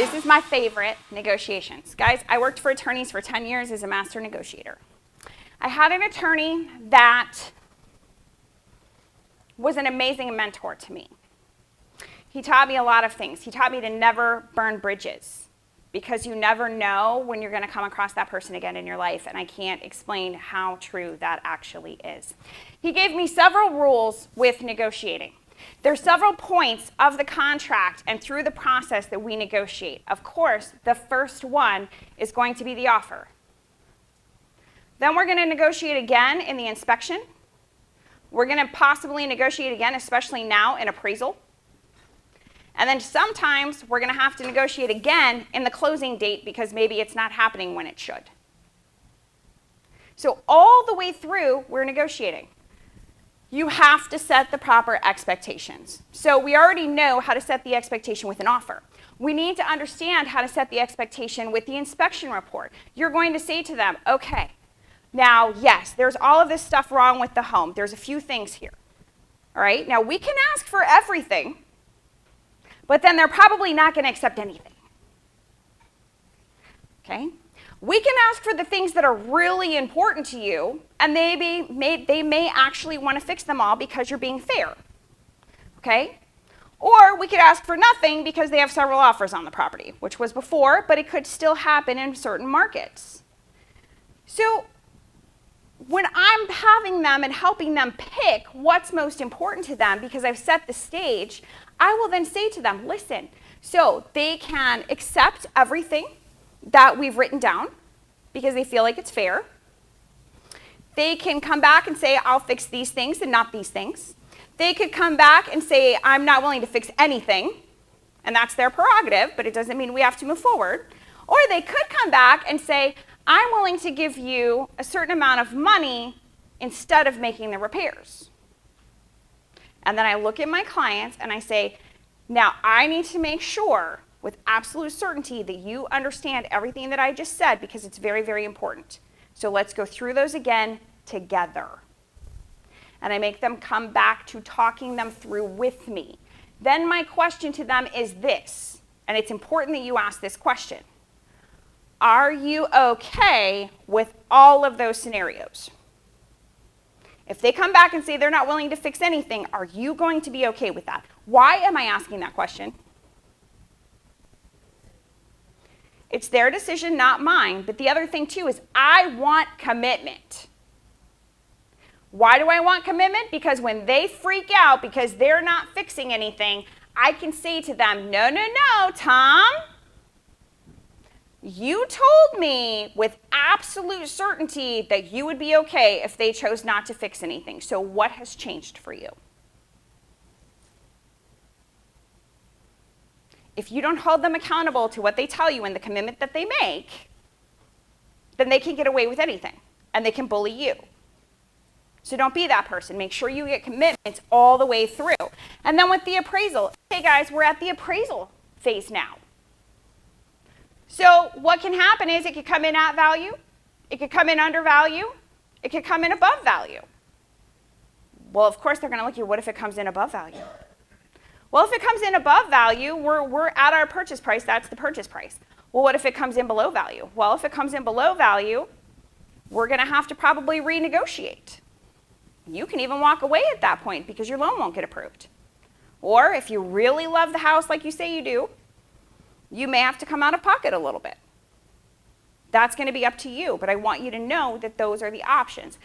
This is my favorite, negotiations. Guys, I worked for attorneys for 10 years as a master negotiator. I had an attorney that was an amazing mentor to me. He taught me a lot of things. He taught me to never burn bridges because you never know when you're going to come across that person again in your life, and I can't explain how true that actually is. He gave me several rules with negotiating. There's several points of the contract and through the process that we negotiate. Of course, the first one is going to be the offer. Then we're going to negotiate again in the inspection. We're going to possibly negotiate again, especially now, in appraisal. And then sometimes we're going to have to negotiate again in the closing date because maybe it's not happening when it should. So all the way through, we're negotiating. You have to set the proper expectations. So we already know how to set the expectation with an offer. We need to understand how to set the expectation with the inspection report. You're going to say to them, okay, now, yes, there's all of this stuff wrong with the home. There's a few things here. All right, now we can ask for everything, but then they're probably not going to accept anything. Okay? We can ask for the things that are really important to you, and they may actually want to fix them all because you're being fair. Okay? Or we could ask for nothing because they have several offers on the property, which was before, but it could still happen in certain markets. So when I'm having them and helping them pick what's most important to them because I've set the stage, I will then say to them, listen, so they can accept everything that we've written down because they feel like it's fair. They can come back and say, I'll fix these things and not these things. They could come back and say, I'm not willing to fix anything, and that's their prerogative, but it doesn't mean we have to move forward. Or they could come back and say, I'm willing to give you a certain amount of money instead of making the repairs. And then I look at my clients and I say, now I need to make sure with absolute certainty that you understand everything that I just said because it's very, very important. So let's go through those again together. And I make them come back to talking them through with me. Then my question to them is this, and it's important that you ask this question. Are you okay with all of those scenarios? If they come back and say they're not willing to fix anything, are you going to be okay with that? Why am I asking that question? It's their decision, not mine. But the other thing, too, is I want commitment. Why do I want commitment? Because when they freak out because they're not fixing anything, I can say to them, no, no, no, Tom. You told me with absolute certainty that you would be okay if they chose not to fix anything. So what has changed for you? If you don't hold them accountable to what they tell you and the commitment that they make, then they can get away with anything and they can bully you. So don't be that person. Make sure you get commitments all the way through. And then with the appraisal, hey guys, we're at the appraisal phase now. So what can happen is it could come in at value, it could come in under value, it could come in above value. Well, of course they're going to look at you, what if it comes in above value? Well, if it comes in above value, we're at our purchase price, that's the purchase price. Well, what if it comes in below value? Well, if it comes in below value, we're going to have to probably renegotiate. You can even walk away at that point because your loan won't get approved. Or if you really love the house like you say you do, you may have to come out of pocket a little bit. That's going to be up to you, but I want you to know that those are the options.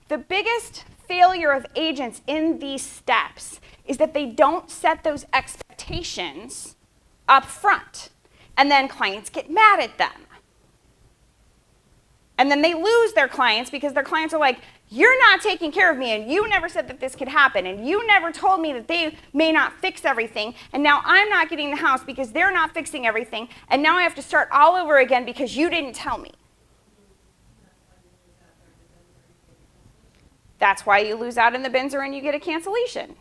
The biggest failure of agents in these steps is that they don't set those expectations up front, and then clients get mad at them. And then they lose their clients because their clients are like, you're not taking care of me, and you never said that this could happen, and you never told me that they may not fix everything, and now I'm not getting the house because they're not fixing everything, and now I have to start all over again because you didn't tell me. That's why you lose out in the Binzer and you get a cancellation,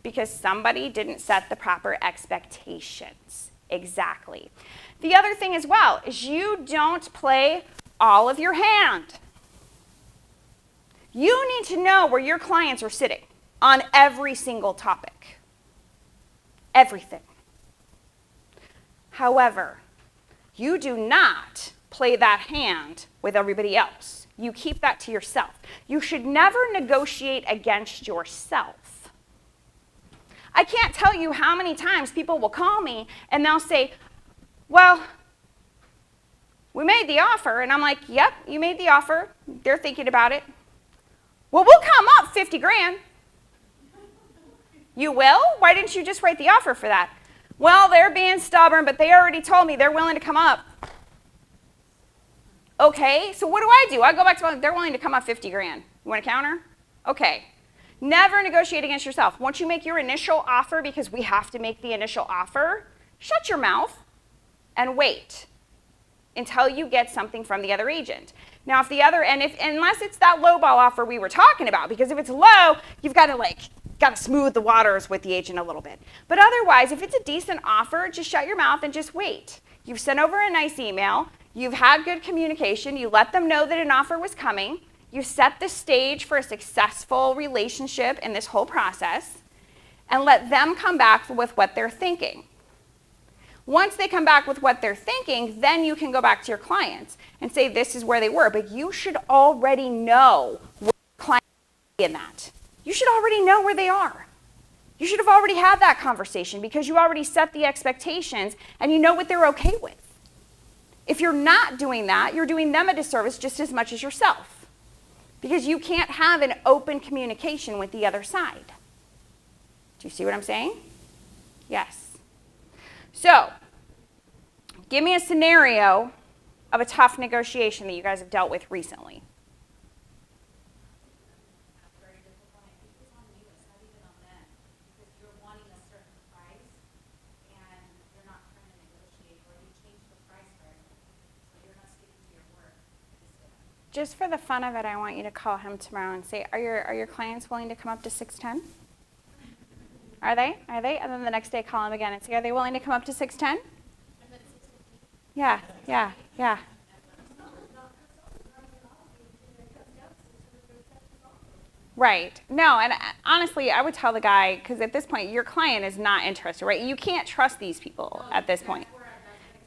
because somebody didn't set the proper expectations. Exactly. The other thing as well is you don't play all of your hand. You need to know where your clients are sitting on every single topic. Everything. However, You do not play that hand with everybody else. You keep that to yourself. You should never negotiate against yourself. I can't tell you how many times people will call me and they'll say, well, we made the offer. And I'm like, yep, you made the offer. They're thinking about it. Well, we'll come up 50 grand. You will? Why didn't you just write the offer for that? Well, they're being stubborn, but they already told me they're willing to come up. Okay, so what do? I go back to, they're willing to come up 50 grand. You want to counter? Okay. Never negotiate against yourself. Once you make your initial offer, because we have to make the initial offer, shut your mouth and wait until you get something from the other agent. Now, if the other, unless it's that low ball offer we were talking about, because if it's low, you've got to smooth the waters with the agent a little bit. But otherwise, if it's a decent offer, just shut your mouth and just wait. You've sent over a nice email. You've had good communication. You let them know that an offer was coming. You set the stage for a successful relationship in this whole process, and let them come back with what they're thinking. Once they come back with what they're thinking, then you can go back to your clients and say this is where they were. But you should already know where your client is in that. You should already know where they are. You should have already had that conversation because you already set the expectations and you know what they're okay with. If you're not doing that, you're doing them a disservice just as much as yourself. Because you can't have an open communication with the other side. Do you see what I'm saying? Yes. So, give me a scenario of a tough negotiation that you guys have dealt with recently. Just for the fun of it, I want you to call him tomorrow and say, are your clients willing to come up to 610? Are they? Are they? And then the next day call him again and say, are they willing to come up to 610? Yeah. Right. No, and honestly, I would tell the guy, because at this point, your client is not interested, right? You can't trust these people at this point.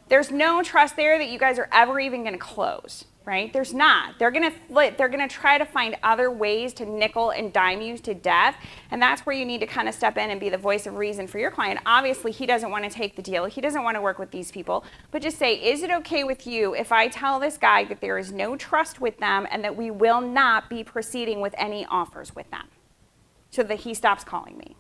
There's no trust there that you guys are ever even going to close. Right? There's not. They're going to try to find other ways to nickel and dime you to death, and that's where you need to kind of step in and be the voice of reason for your client. Obviously, he doesn't want to take the deal. He doesn't want to work with these people, but just say, is it okay with you if I tell this guy that there is no trust with them and that we will not be proceeding with any offers with them so that he stops calling me?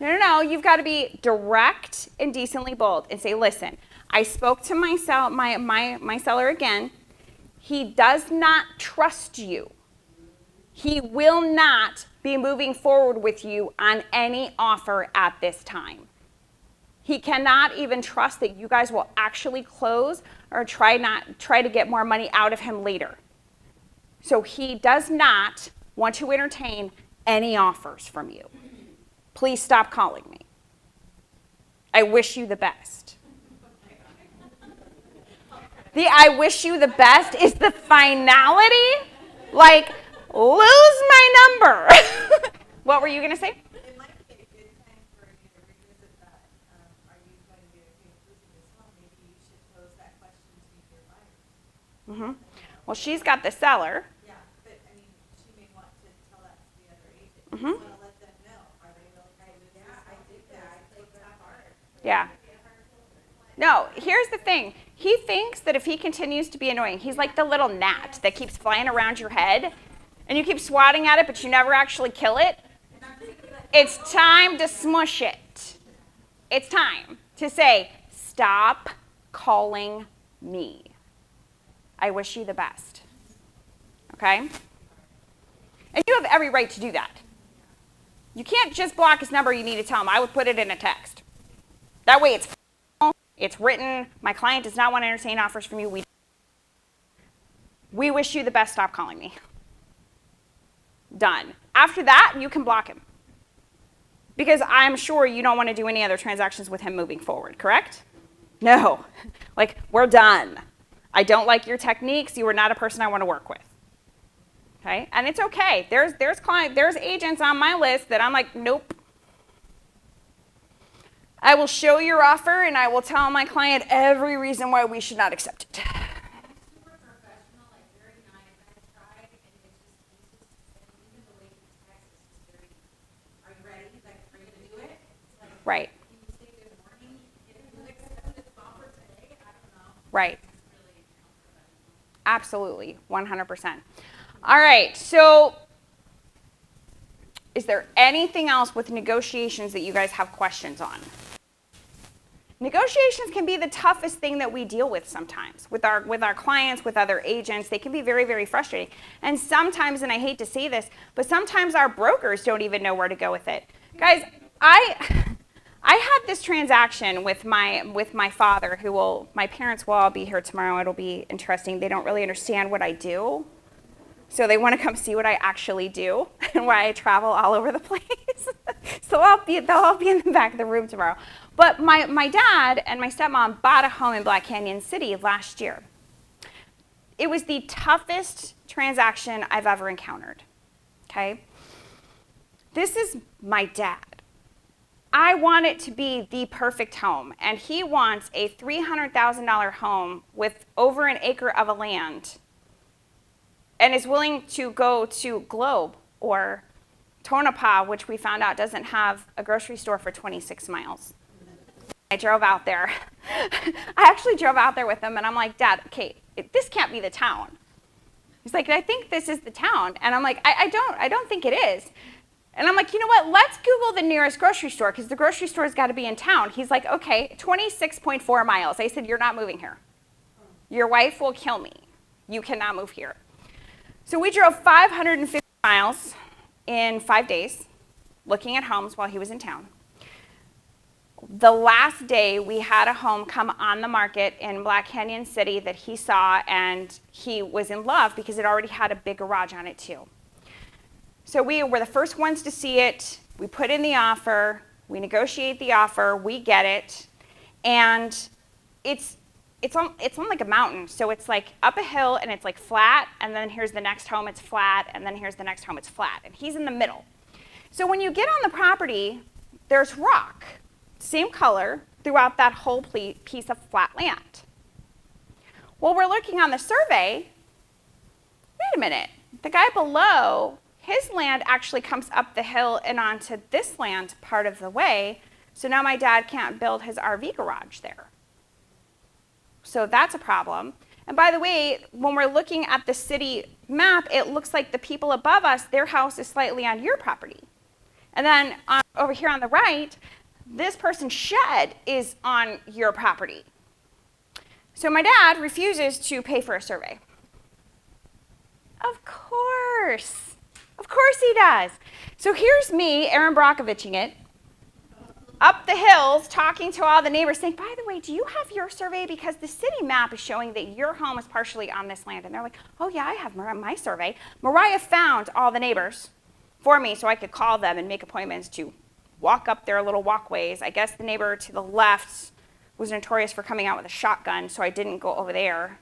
No, you've got to be direct and decently bold and say, listen, I spoke to my seller again. He does not trust you. He will not be moving forward with you on any offer at this time. He cannot even trust that you guys will actually close or try to get more money out of him later. So he does not want to entertain any offers from you. Please stop calling me. I wish you the best. The I wish you the best is the finality. Like, lose my number. What were you going to say? It might be a good time for you to revisit that. Are you going to be okay with losing this one? Maybe you should pose that question to your buyer. Well, she's got the seller. Yeah, but I mean, she may want to tell that to the other agent. Mm-hmm. Yeah. No, here's the thing. He thinks that if he continues to be annoying, he's like the little gnat that keeps flying around your head, and you keep swatting at it, but you never actually kill it. It's time to smush it. It's time to say, stop calling me. I wish you the best. Okay? And you have every right to do that. You can't just block his number. You need to tell him. I would put it in a text. That way it's written. My client does not want to entertain offers from you. We wish you the best. Stop calling me. Done. After that, you can block him. Because I'm sure you don't want to do any other transactions with him moving forward, correct? No. Like, we're done. I don't like your techniques. You are not a person I want to work with. Okay, and it's okay. There's agents on my list that I'm like, nope. I will show your offer and I will tell my client every reason why we should not accept it. Super professional, like very nice. I tried, and and even the way he texts is just very, are you ready? Like, are you gonna do it? It's like, Right, can you say good morning? Can you accept this offer today? I don't know. right. It's really unprofessional. Absolutely, 100%. All right, so is there anything else with negotiations that you guys have questions on? Negotiations can be the toughest thing that we deal with sometimes with our clients, with other agents. They can be very, very frustrating. And sometimes, and I hate to say this, but sometimes our brokers don't even know where to go with it. Guys, I had this transaction with my father, my parents will all be here tomorrow. It'll be interesting. They don't really understand what I do. So they want to come see what I actually do and why I travel all over the place. So they'll all be in the back of the room tomorrow. But my dad and my stepmom bought a home in Black Canyon City last year. It was the toughest transaction I've ever encountered, okay? This is my dad. I want it to be the perfect home, and he wants a $300,000 home with over an acre of a land and is willing to go to Globe or Tonopah, which we found out doesn't have a grocery store for 26 miles. I drove out there. I actually drove out there with him, and I'm like, Dad, okay, this can't be the town. He's like, I think this is the town. And I'm like, I don't think it is. And I'm like, you know what, let's Google the nearest grocery store, because the grocery store's got to be in town. He's like, okay, 26.4 miles. I said, you're not moving here. Your wife will kill me. You cannot move here. So we drove 550 miles in 5 days, looking at homes while he was in town. The last day, we had a home come on the market in Black Canyon City that he saw, and he was in love because it already had a big garage on it too. So we were the first ones to see it. We put in the offer. We negotiate the offer. We get it. And it's on like a mountain. So it's like up a hill, and it's like flat, and then here's the next home, it's flat, and then here's the next home, it's flat. And he's in the middle. So when you get on the property, there's rock, same color, throughout that whole piece of flat land. Well, we're looking on the survey. Wait a minute. The guy below, his land actually comes up the hill and onto this land part of the way. So now my dad can't build his RV garage there. So that's a problem. And by the way, when we're looking at the city map, it looks like the people above us, their house is slightly on your property. And then over here on the right, this person's shed is on your property. So my dad refuses to pay for a survey. Of course he does. So here's me, Erin Brockoviching it, up the hills, talking to all the neighbors, saying, by the way, do you have your survey? Because the city map is showing that your home is partially on this land. And they're like, oh yeah, I have my survey. Mariah found all the neighbors for me so I could call them and make appointments to walk up their little walkways. I guess the neighbor to the left was notorious for coming out with a shotgun, so I didn't go over there.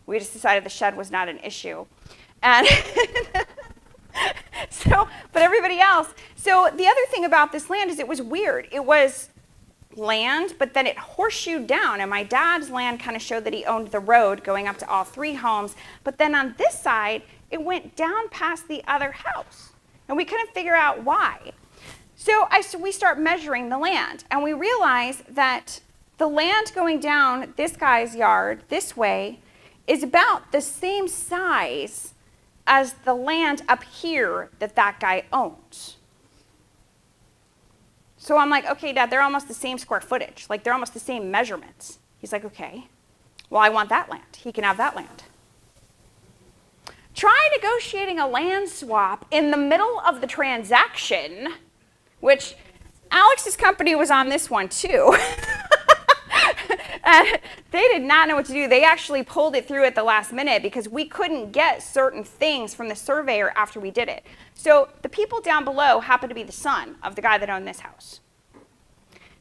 We just decided the shed was not an issue. And but everybody else. So the other thing about this land is it was weird. It was land, but then it horseshoed down, and my dad's land kind of showed that he owned the road going up to all three homes, but then on this side, it went down past the other house, and we couldn't figure out why. So we start measuring the land, and we realize that the land going down this guy's yard this way is about the same size as the land up here that guy owns. So I'm like, okay, Dad, they're almost the same square footage. Like, they're almost the same measurements. He's like, okay, well, I want that land. He can have that land. Try negotiating a land swap in the middle of the transaction, which Alex's company was on this one too. And they did not know what to do. They actually pulled it through at the last minute because we couldn't get certain things from the surveyor after we did it. So the people down below happened to be the son of the guy that owned this house.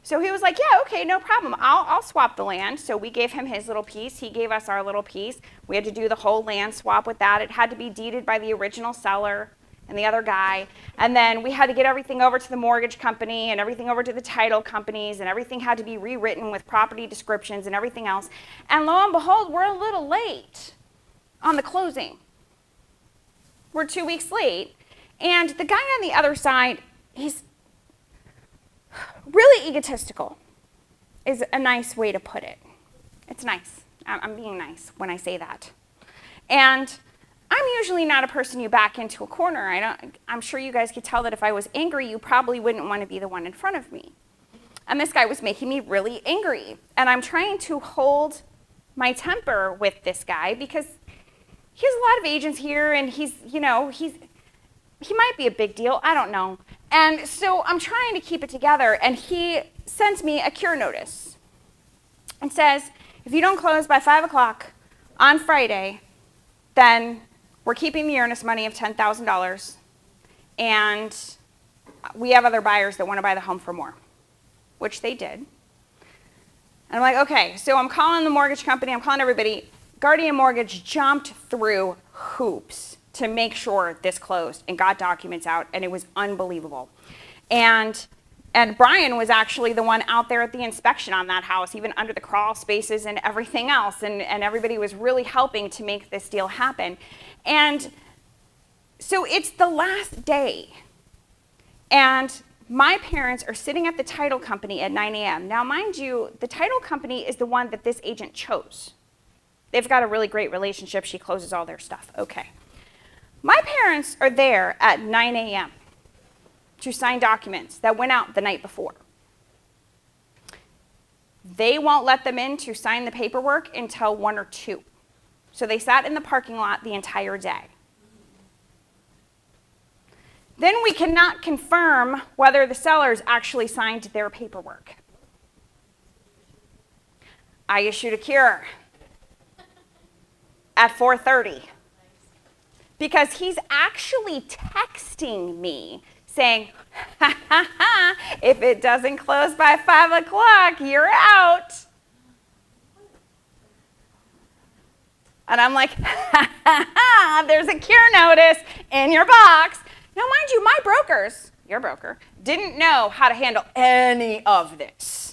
So he was like, yeah, okay, no problem. I'll swap the land. So we gave him his little piece. He gave us our little piece. We had to do the whole land swap with that. It had to be deeded by the original seller and the other guy. And then we had to get everything over to the mortgage company and everything over to the title companies, and everything had to be rewritten with property descriptions and everything else. And lo and behold, we're a little late on the closing. We're 2 weeks late. And the guy on the other side, he's really egotistical, is a nice way to put it. It's nice. I'm being nice when I say that. And I'm usually not a person you back into a corner. I'm sure you guys could tell that if I was angry, you probably wouldn't want to be the one in front of me. And this guy was making me really angry. And I'm trying to hold my temper with this guy because he has a lot of agents here, and he might be a big deal. I don't know. And so I'm trying to keep it together, and he sends me a cure notice and says, if you don't close by 5 o'clock on Friday, then we're keeping the earnest money of $10,000, and we have other buyers that want to buy the home for more, which they did. And I'm like, okay, so I'm calling the mortgage company, I'm calling everybody. Guardian Mortgage jumped through hoops to make sure this closed and got documents out, and it was unbelievable. And Brian was actually the one out there at the inspection on that house, even under the crawl spaces and everything else, and everybody was really helping to make this deal happen. And so it's the last day, and my parents are sitting at the title company at 9 a.m. Now, mind you, the title company is the one that this agent chose. They've got a really great relationship. She closes all their stuff. Okay. My parents are there at 9 a.m. to sign documents that went out the night before. They won't let them in to sign the paperwork until 1 or 2. So they sat in the parking lot the entire day. Then we cannot confirm whether the sellers actually signed their paperwork. I issued a cure at 4:30 because he's actually texting me saying, ha, ha, ha, if it doesn't close by 5 o'clock, you're out. And I'm like, ha, ha, ha, there's a cure notice in your box. Now, mind you, my brokers, your broker, didn't know how to handle any of this.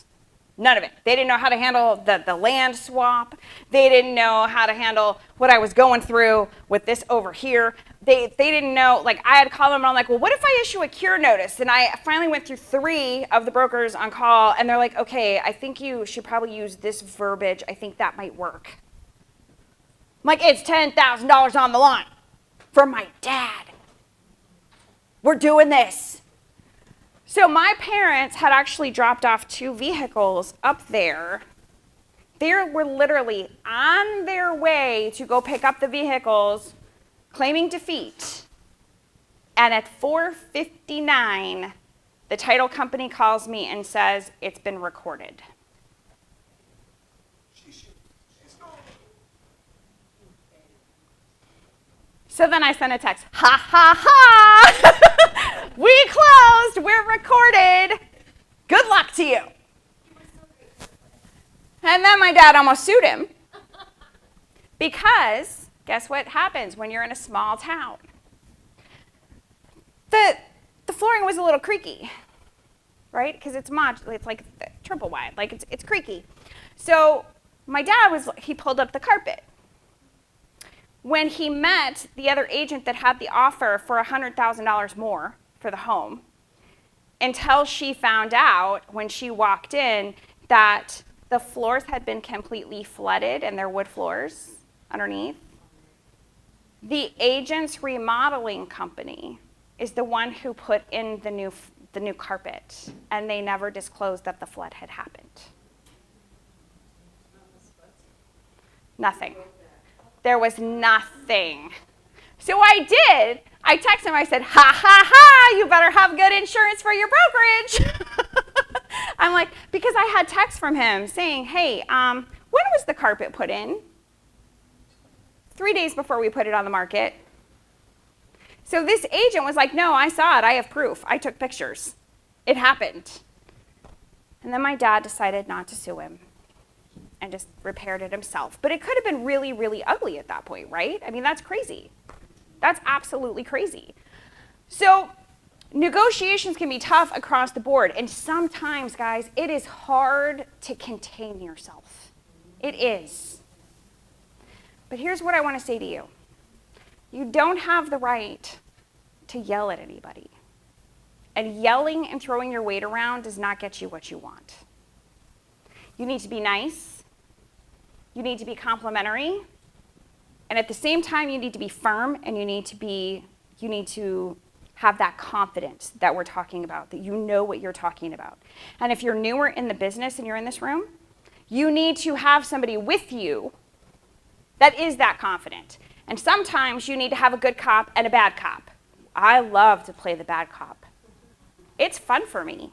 None of it. They didn't know how to handle the land swap. They didn't know how to handle what I was going through with this over here. They didn't know, like, I had to call them, and I'm like, well, what if I issue a cure notice? And I finally went through 3 of the brokers on call, and they're like, okay, I think you should probably use this verbiage. I think that might work. I'm like, it's $10,000 on the line for my dad. We're doing this. So my parents had actually dropped off 2 vehicles up there. They were literally on their way to go pick up the vehicles, claiming defeat. And at 4:59, the title company calls me and says, it's been recorded. So then I sent a text, ha, ha, ha, we closed, we're recorded, good luck to you. And then my dad almost sued him because guess what happens when you're in a small town? The flooring was a little creaky, right? Because it's like triple wide, like it's creaky. So my dad he pulled up the carpet. When he met the other agent that had the offer for $100,000 more for the home, until she found out when she walked in that the floors had been completely flooded and they're wood floors underneath. The agent's remodeling company is the one who put in the new carpet, and they never disclosed that the flood had happened. Nothing. There was nothing. So I did. I texted him. I said, ha, ha, ha, you better have good insurance for your brokerage. I'm like, because I had text from him saying, hey, when was the carpet put in? 3 days before we put it on the market. So this agent was like, no, I saw it. I have proof. I took pictures. It happened. And then my dad decided not to sue him and just repaired it himself. But it could have been really, really ugly at that point, right? I mean, that's crazy. That's absolutely crazy. So negotiations can be tough across the board. And sometimes, guys, it is hard to contain yourself. It is. But here's what I want to say to you. You don't have the right to yell at anybody. And yelling and throwing your weight around does not get you what you want. You need to be nice. You need to be complimentary. And at the same time, you need to be firm, and you need to have that confidence that we're talking about, that you know what you're talking about. And if you're newer in the business and you're in this room, you need to have somebody with you that is that confident. And sometimes you need to have a good cop and a bad cop. I love to play the bad cop. It's fun for me.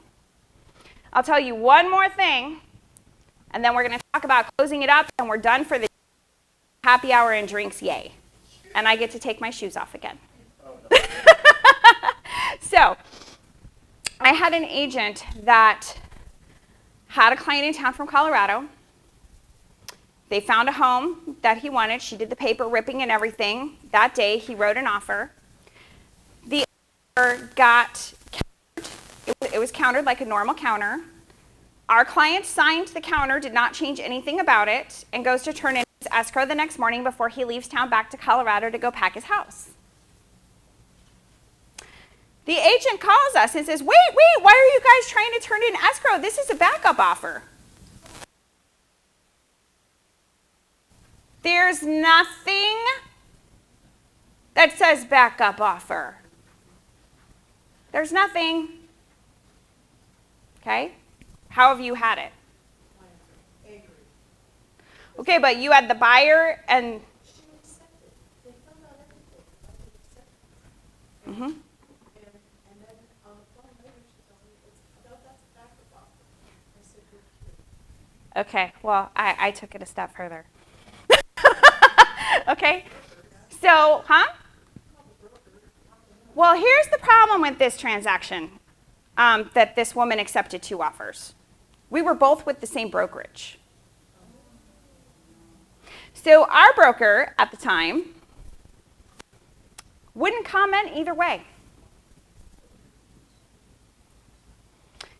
I'll tell you one more thing, and then we're going to talk about closing it up, and we're done for the happy hour and drinks, yay. And I get to take my shoes off again. So, I had an agent that had a client in town from Colorado. They found a home that he wanted. She did the paper ripping and everything. That day, he wrote an offer. The offer got countered. It was countered like a normal counter. Our client signed the counter, did not change anything about it, and goes to turn in his escrow the next morning before he leaves town back to Colorado to go pack his house. The agent calls us and says, wait, why are you guys trying to turn in escrow? This is a backup offer. There's nothing that says backup offer. There's nothing. Okay? How have you had it? Okay, but you had the buyer and... Mm-hmm. Okay, well, I took it a step further. Okay, so, Well, here's the problem with this transaction, that this woman accepted 2 offers. We were both with the same brokerage. So our broker at the time wouldn't comment either way.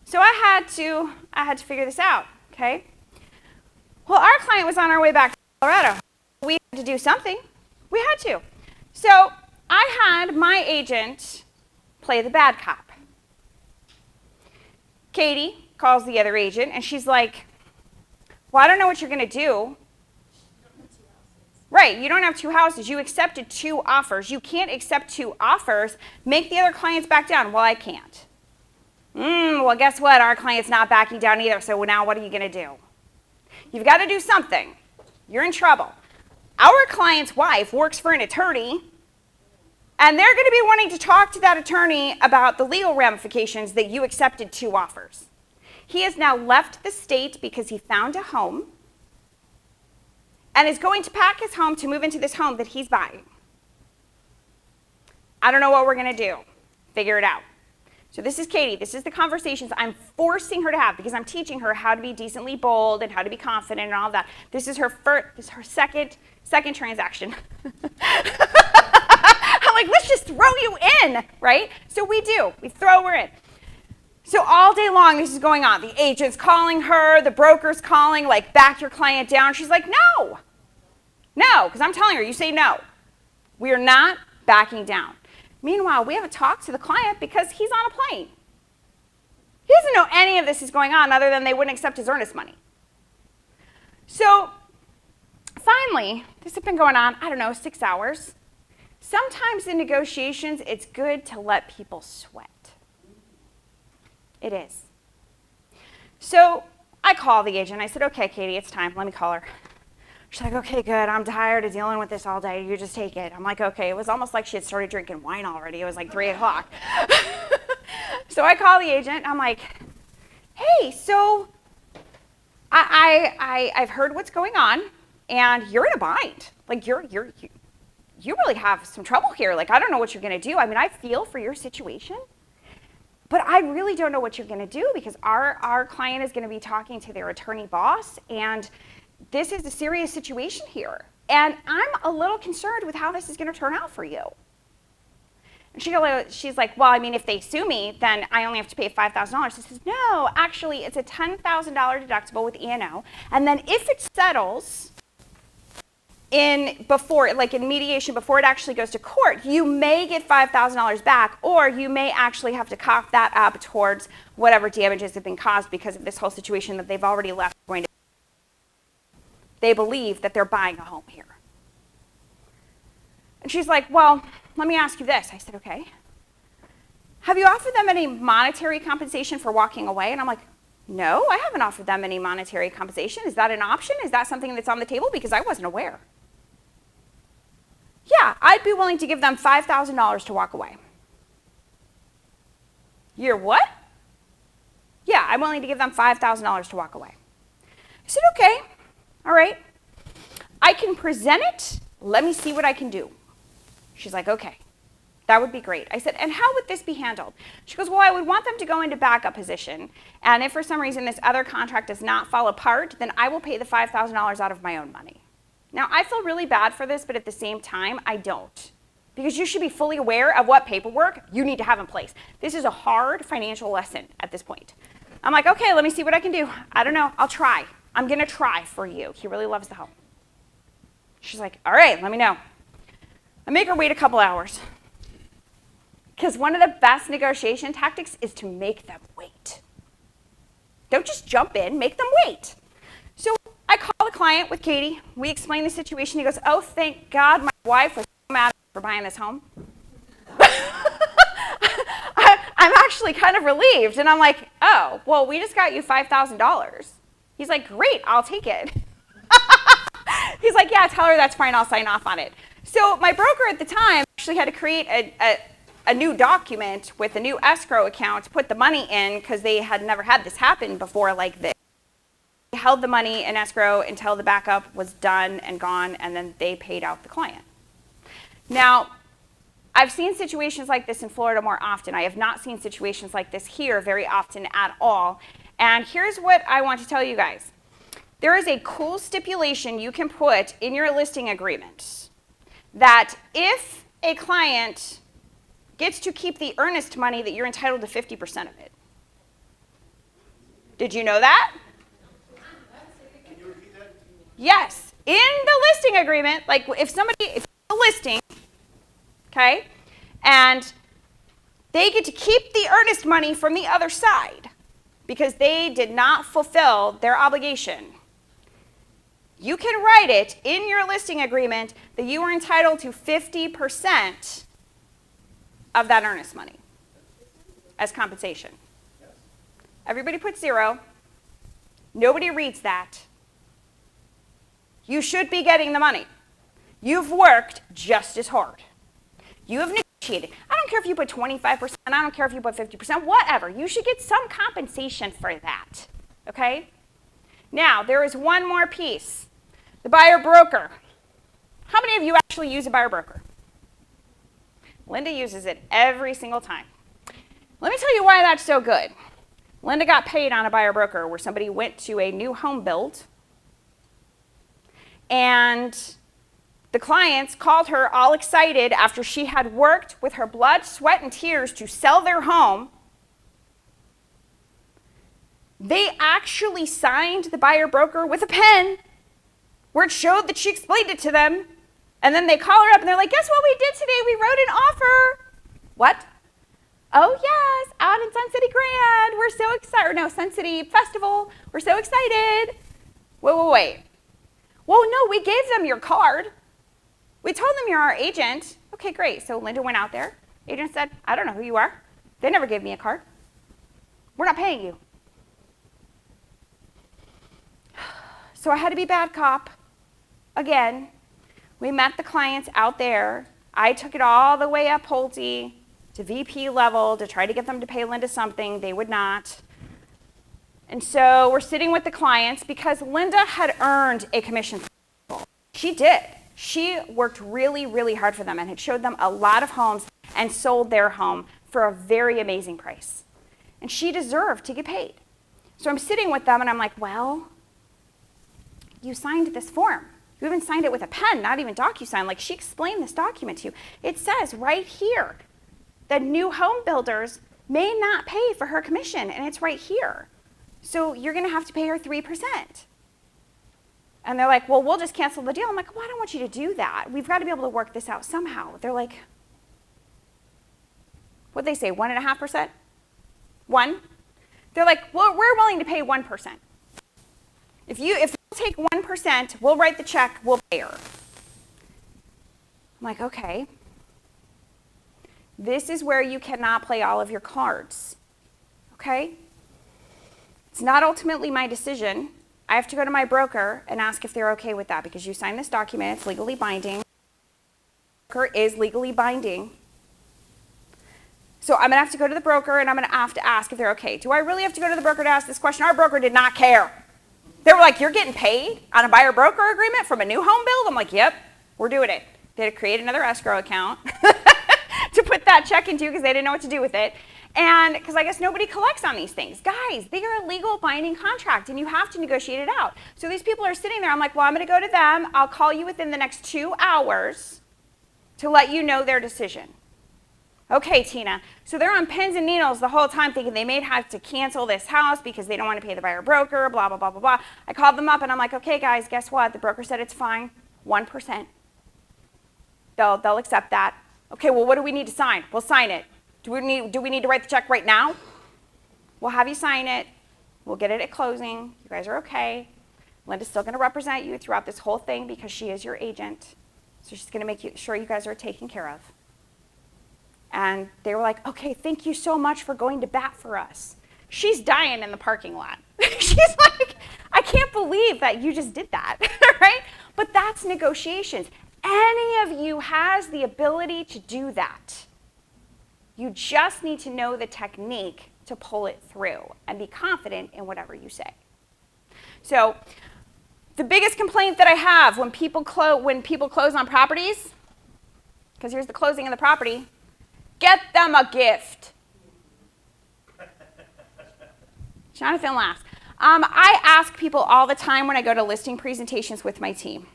So I had to figure this out, okay? Well, our client was on our way back to Colorado. We had to do something. We had to. So I had my agent play the bad cop. Katie calls the other agent, and she's like, well, I don't know what you're going to do. Right, you don't have 2 houses. You accepted 2 offers. You can't accept 2 offers. Make the other clients back down. Well, I can't. Well, guess what? Our client's not backing down either, so now what are you going to do? You've got to do something. You're in trouble. Our client's wife works for an attorney, and they're going to be wanting to talk to that attorney about the legal ramifications that you accepted 2 offers. He has now left the state because he found a home and is going to pack his home to move into this home that he's buying. I don't know what we're going to do. Figure it out. So this is Katie. This is the conversations I'm forcing her to have because I'm teaching her how to be decently bold and how to be confident and all of that. This is her second transaction. I'm like, let's just throw you in, right? So we do. We throw her in. So all day long, this is going on. The agent's calling her. The broker's calling, like, back your client down. She's like, no. No, because I'm telling her, you say no. We are not backing down. Meanwhile, we haven't talked to the client because he's on a plane. He doesn't know any of this is going on other than they wouldn't accept his earnest money. So finally, this has been going on, 6 hours. Sometimes in negotiations, it's good to let people sweat. It is. So I call the agent. I said, okay, Katie, it's time. Let me call her. She's like, okay, good. I'm tired of dealing with this all day. You just take it. I'm like, okay. It was almost like she had started drinking wine already. It was like 3 o'clock. So I call the agent. I'm like, hey, so I've heard what's going on, and you're in a bind. Like, you really have some trouble here. Like, I don't know what you're going to do. I mean, I feel for your situation. But I really don't know what you're going to do because our client is going to be talking to their attorney boss, and this is a serious situation here. And I'm a little concerned with how this is going to turn out for you. And she's like, well, I mean, if they sue me, then I only have to pay $5,000. I says, no, actually, it's a $10,000 deductible with E&O. And then if it settles in mediation before it actually goes to court, you may get $5,000 back, or you may actually have to cough that up towards whatever damages have been caused because of this whole situation that they've already left going to. They believe that they're buying a home here. And she's like, well, let me ask you this. I said, okay. Have you offered them any monetary compensation for walking away? And I'm like, no, I haven't offered them any monetary compensation. Is that an option? Is that something that's on the table? Because I wasn't aware. Yeah, I'd be willing to give them $5,000 to walk away. You're what? Yeah, I'm willing to give them $5,000 to walk away. I said, okay, all right. I can present it. Let me see what I can do. She's like, okay, that would be great. I said, and how would this be handled? She goes, well, I would want them to go into backup position. And if for some reason this other contract does not fall apart, then I will pay the $5,000 out of my own money. Now, I feel really bad for this, but at the same time, I don't. Because you should be fully aware of what paperwork you need to have in place. This is a hard financial lesson at this point. I'm like, okay, let me see what I can do. I don't know. I'll try. I'm going to try for you. He really loves the home. She's like, all right, let me know. I make her wait a couple hours. Because one of the best negotiation tactics is to make them wait. Don't just jump in, make them wait. So I call the client with Katie. We explain the situation. He goes, oh, thank God my wife was so mad at me for buying this home. I'm actually kind of relieved. And I'm like, oh, well, we just got you $5,000. He's like, great, I'll take it. He's like, yeah, tell her that's fine, I'll sign off on it. So my broker at the time actually had to create a new document with a new escrow account to put the money in because they had never had this happen before like this. They held the money in escrow until the backup was done and gone, and then they paid out the client. Now, I've seen situations like this in Florida more often. I have not seen situations like this here very often at all. And here's what I want to tell you guys. There is a cool stipulation you can put in your listing agreement that if a client gets to keep the earnest money, that you're entitled to 50% of it. Did you know that? Can you repeat that? Yes. In the listing agreement, like if it's a listing, okay, and they get to keep the earnest money from the other side because they did not fulfill their obligation. You can write it in your listing agreement that you are entitled to 50% of that earnest money as compensation. Yes. Everybody puts 0. Nobody reads that. You should be getting the money. You've worked just as hard. You have negotiated. I don't care if you put 25%, I don't care if you put 50%, whatever. You should get some compensation for that, okay? Now, there is one more piece. The buyer broker. How many of you actually use a buyer broker? Linda uses it every single time. Let me tell you why that's so good. Linda got paid on a buyer broker where somebody went to a new home build and the clients called her all excited after she had worked with her blood, sweat, and tears to sell their home. They actually signed the buyer broker with a pen where it showed that she explained it to them. And then they call her up and they're like, guess what we did today? We wrote an offer. What? Oh, yes, out in Sun City Grand. We're so excited. No, Sun City Festival. We're so excited. Wait. Well, no, we gave them your card. We told them you're our agent. Okay, great. So Linda went out there. Agent said, I don't know who you are. They never gave me a card. We're not paying you. So I had to be bad cop. Again, we met the clients out there. I took it all the way up Pulte to VP level to try to get them to pay Linda something. They would not. And so we're sitting with the clients because Linda had earned a commission. She did. She worked really, really hard for them and had showed them a lot of homes and sold their home for a very amazing price. and she deserved to get paid. So I'm sitting with them and I'm like, well, you signed this form. You even signed it with a pen, not even DocuSign. Like, she explained this document to you. It says right here that new home builders may not pay for her commission, and it's right here. So you're going to have to pay her 3%. And they're like, well, we'll just cancel the deal. I'm like, well, I don't want you to do that. We've got to be able to work this out somehow. They're like, what'd they say, 1.5%? 1? They're like, well, we're willing to pay 1%. If you'll take 1%, we'll write the check, we'll pay her. I'm like, okay. This is where you cannot play all of your cards, okay? It's not ultimately my decision. I have to go to my broker and ask if they're okay with that because you signed this document, it's legally binding. Broker is legally binding. So I'm gonna have to go to the broker and I'm gonna have to ask if they're okay. Do I really have to go to the broker to ask this question? Our broker did not care. They were like, you're getting paid on a buyer broker agreement from a new home build? I'm like, yep, we're doing it. They had to create another escrow account to put that check into because they didn't know what to do with it. And because I guess nobody collects on these things. Guys, they are a legal binding contract and you have to negotiate it out. So these people are sitting there. I'm like, well, I'm going to go to them. I'll call you within the next 2 hours to let you know their decision. Okay, Tina. So they're on pins and needles the whole time thinking they may have to cancel this house because they don't want to pay the buyer broker, blah, blah, blah, blah, blah. I called them up and I'm like, okay, guys, guess what? The broker said it's fine, 1%. They'll accept that. Okay, well, what do we need to sign? We'll sign it. Do we need to write the check right now? We'll have you sign it. We'll get it at closing. You guys are okay. Linda's still going to represent you throughout this whole thing because she is your agent. So she's going to make sure you guys are taken care of. And they were like, okay, thank you so much for going to bat for us. She's dying in the parking lot. She's like, I can't believe that you just did that, right? But that's negotiations. Any of you has the ability to do that. You just need to know the technique to pull it through and be confident in whatever you say. So the biggest complaint that I have when people close on properties, because here's the closing of the property, get them a gift. Jonathan laughs. I ask people all the time when I go to listing presentations with my team.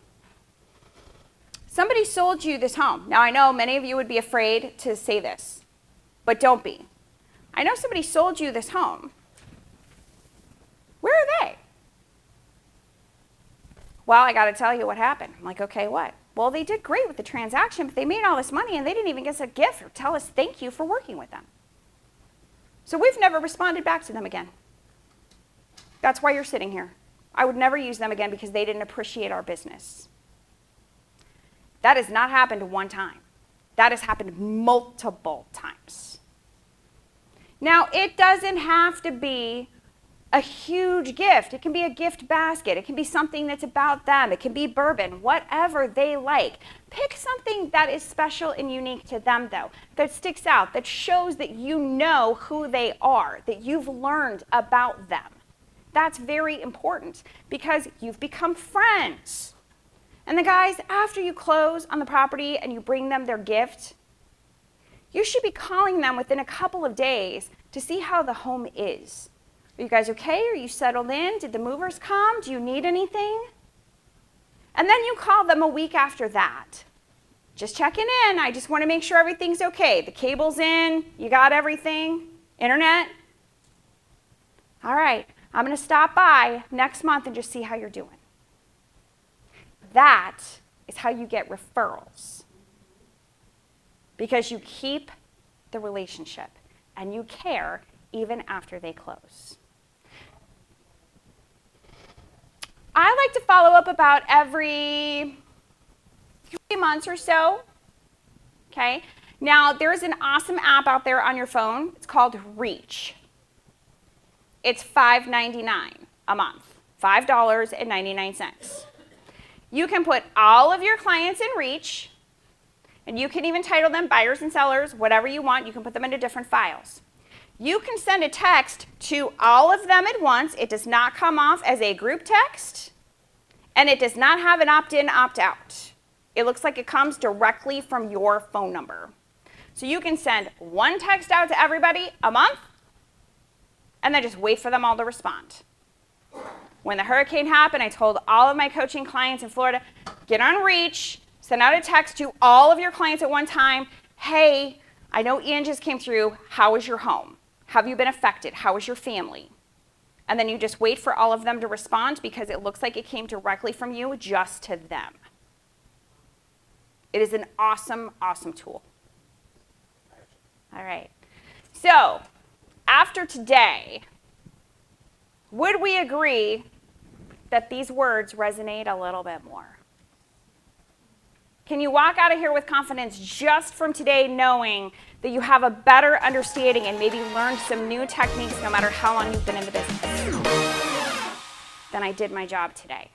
Somebody sold you this home. Now I know many of you would be afraid to say this. But don't be. I know somebody sold you this home. Where are they? Well, I got to tell you what happened. I'm like, okay, what? Well, they did great with the transaction, but they made all this money and they didn't even get us a gift or tell us thank you for working with them. So we've never responded back to them again. That's why you're sitting here. I would never use them again because they didn't appreciate our business. That has not happened one time. That has happened multiple times. Now, it doesn't have to be a huge gift. It can be a gift basket. It can be something that's about them. It can be bourbon, whatever they like. Pick something that is special and unique to them, though, that sticks out, that shows that you know who they are, that you've learned about them. That's very important because you've become friends. And the guys, after you close on the property and you bring them their gift, you should be calling them within a couple of days to see how the home is. Are you guys okay? Are you settled in? Did the movers come? Do you need anything? And then you call them a week after that. Just checking in. I just want to make sure everything's okay. The cable's in. You got everything? Internet? All right. I'm going to stop by next month and just see how you're doing. That is how you get referrals. Because you keep the relationship and you care even after they close. I like to follow up about every 3 months or so. Okay? Now, there's an awesome app out there on your phone. It's called Reach. It's $5.99 a month. $5.99. You can put all of your clients in Reach, and you can even title them buyers and sellers, whatever you want. You can put them into different files. You can send a text to all of them at once. It does not come off as a group text, and it does not have an opt-in, opt-out. It looks like it comes directly from your phone number. So you can send one text out to everybody a month, and then just wait for them all to respond. When the hurricane happened, I told all of my coaching clients in Florida, get on Reach, send out a text to all of your clients at one time. Hey, I know Ian just came through. How is your home? Have you been affected? How is your family? And then you just wait for all of them to respond because it looks like it came directly from you just to them. It is an awesome, awesome tool. All right. So, after today, would we agree that these words resonate a little bit more? Can you walk out of here with confidence just from today knowing that you have a better understanding and maybe learned some new techniques no matter how long you've been in the business? Then I did my job today.